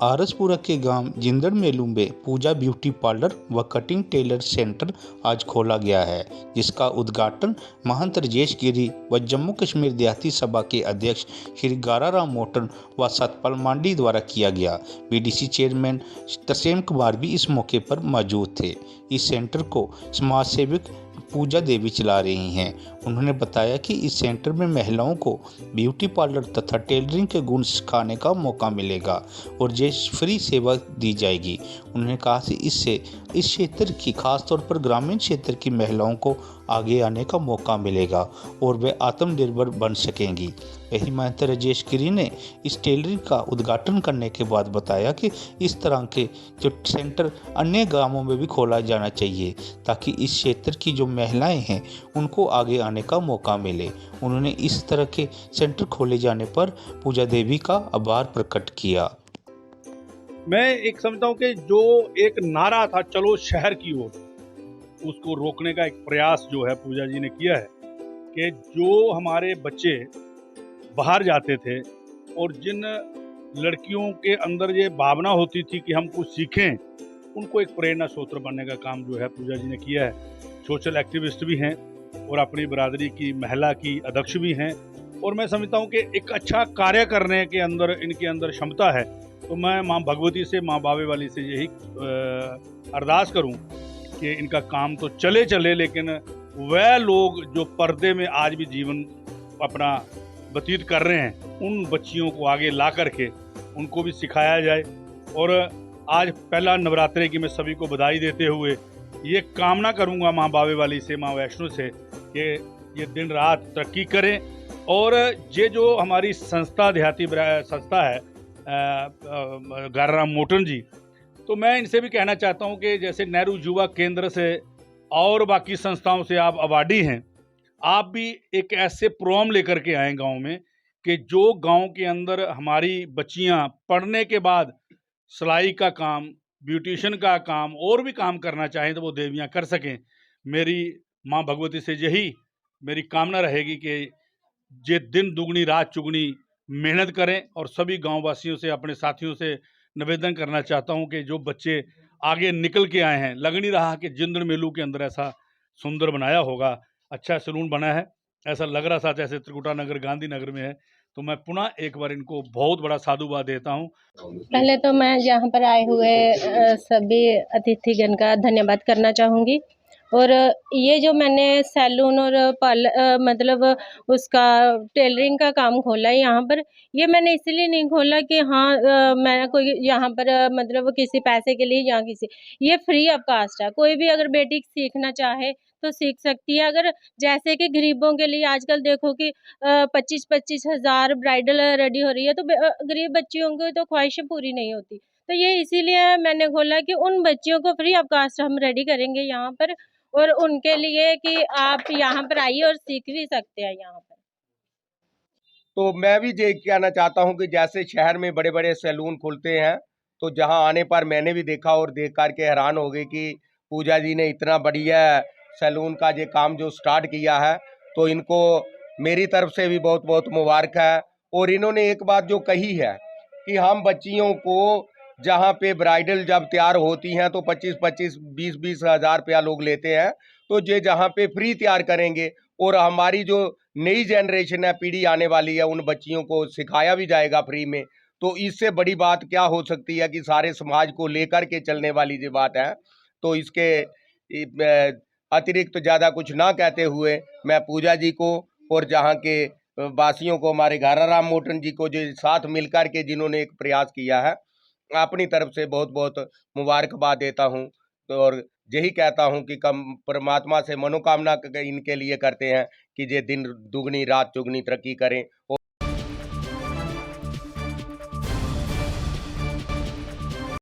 आरसपुरा के गांव जिंदड़ मेलू में पूजा ब्यूटी पार्लर व कटिंग टेलर सेंटर आज खोला गया है, जिसका उद्घाटन महंत राजेश गिरी व जम्मू कश्मीर देहाती सभा के अध्यक्ष श्री गाराराम मोटन व सतपाल मांडी द्वारा किया गया। बीडीसी चेयरमैन तरसेम कुमार भी इस मौके पर मौजूद थे। इस सेंटर को समाज सेवक पूजा देवी चला रही हैं। उन्होंने बताया कि इस सेंटर में महिलाओं को ब्यूटी पार्लर तथा टेलरिंग के गुण सिखाने का मौका मिलेगा और ये फ्री सेवा दी जाएगी। उन्होंने कहा कि इससे इस क्षेत्र की खासतौर पर ग्रामीण क्षेत्र की महिलाओं को आगे आने का मौका मिलेगा और वे आत्मनिर्भर बन सकेंगी। वहीं महंत राजेश गिरी ने इस टेलरिंग का उद्घाटन करने के बाद बताया कि इस तरह के जो सेंटर अन्य गांवों में भी खोला जाना चाहिए, ताकि इस क्षेत्र की जो महिलाएं हैं उनको आगे आने का मौका मिले। उन्होंने इस तरह के सेंटर खोले जाने पर पूजा देवी का आभार प्रकट किया। मैं एक समझता हूँ कि जो एक नारा था चलो शहर की ओर, उसको रोकने का एक प्रयास जो है पूजा जी ने किया है कि जो हमारे बच्चे बाहर जाते थे और जिन लड़कियों के अंदर ये भावना होती थी कि हम कुछ सीखें, उनको एक प्रेरणा स्रोत बनने का काम जो है पूजा जी ने किया है। सोशल एक्टिविस्ट भी हैं और अपनी बरादरी की महिला की अध्यक्ष भी हैं, और मैं समझता हूँ कि एक अच्छा कार्य करने के अंदर इनके अंदर क्षमता है। तो मैं माँ भगवती से, माँ बावे वाली से यही अरदास करूँ कि इनका काम तो चले चले, लेकिन वह लोग जो पर्दे में आज भी जीवन अपना व्यतीत कर रहे हैं, उन बच्चियों को आगे ला करके उनको भी सिखाया जाए। और आज पहला नवरात्रे की मैं सभी को बधाई देते हुए ये कामना करूँगा माँ बावे वाली से, माँ वैष्णो से, कि ये दिन रात तरक्की करें। और ये जो हमारी संस्था देहाती संस्था है गाराराम मोटन जी, तो मैं इनसे भी कहना चाहता हूं कि जैसे नेहरू युवा केंद्र से और बाकी संस्थाओं से आप अवार्डी हैं, आप भी एक ऐसे प्रोग्राम लेकर के आए गांव में कि जो गांव के अंदर हमारी बच्चियां पढ़ने के बाद सिलाई का काम, ब्यूटिशियन का काम और भी काम करना चाहें तो वो देवियां कर सकें। मेरी माँ भगवती से यही मेरी कामना रहेगी कि ये दिन दुगनी रात चुगनी मेहनत करें। और सभी गांव वासियों से, अपने साथियों से निवेदन करना चाहता हूं कि जो बच्चे आगे निकल के आए हैं, लग नहीं रहा कि जिंदड़ मेलू के अंदर ऐसा सुंदर बनाया होगा, अच्छा सैलून बना है, ऐसा लग रहा था जैसे त्रिकुटा नगर गांधी नगर में है। तो मैं पुनः एक बार इनको बहुत बड़ा साधुवाद देता हूं। पहले तो मैं यहाँ पर आए हुए सभी अतिथिगण का धन्यवाद करना चाहूँगी। और ये जो मैंने सैलून और मतलब उसका टेलरिंग का काम खोला है यहाँ पर, ये मैंने इसलिए नहीं खोला कि हाँ मैं कोई यहाँ पर मतलब किसी पैसे के लिए या किसी, ये फ्री ऑफ कास्ट है। कोई भी अगर बेटी सीखना चाहे तो सीख सकती है। अगर जैसे कि गरीबों के लिए आजकल देखो कि 25-25 हज़ार ब्राइडल रेडी हो रही है, तो गरीब बच्चियों की तो ख्वाहिशें पूरी नहीं होती। तो ये इसीलिए मैंने खोला कि उन बच्चियों को फ्री ऑफ कास्ट हम रेडी करेंगे यहाँ पर, और उनके लिए कि आप यहाँ पर आइए और सीख भी सकते हैं यहाँ पर। तो मैं भी ये कहना चाहता हूँ कि जैसे शहर में बड़े बड़े सैलून खुलते हैं, तो जहाँ आने पर मैंने भी देखा और देख करके हैरान हो गई कि पूजा जी ने इतना बढ़िया सैलून का ये काम जो स्टार्ट किया है, तो इनको मेरी तरफ से भी बहुत बहुत मुबारक है। और इन्होंने एक बात जो कही है कि हम बच्चियों को जहाँ पे ब्राइडल जब तैयार होती हैं तो 25-25, 20-20 हज़ार रुपया लोग लेते हैं, तो ये जहाँ पे फ्री तैयार करेंगे और हमारी जो नई जनरेशन है, पीढ़ी आने वाली है, उन बच्चियों को सिखाया भी जाएगा फ्री में। तो इससे बड़ी बात क्या हो सकती है कि सारे समाज को लेकर के चलने वाली जो बात है। तो इसके अतिरिक्त तो ज़्यादा कुछ ना कहते हुए मैं पूजा जी को और जहाँ के वासियों को, हमारे गाराराम मोटन जी को जो साथ मिलकर के जिन्होंने एक प्रयास किया है, अपनी तरफ से बहुत बहुत मुबारकबाद देता हूँ। तो और यही कहता हूँ कि कम परमात्मा से मनोकामना इनके लिए करते हैं कि ये दिन दुगनी रात चुगनी तरक्की करें।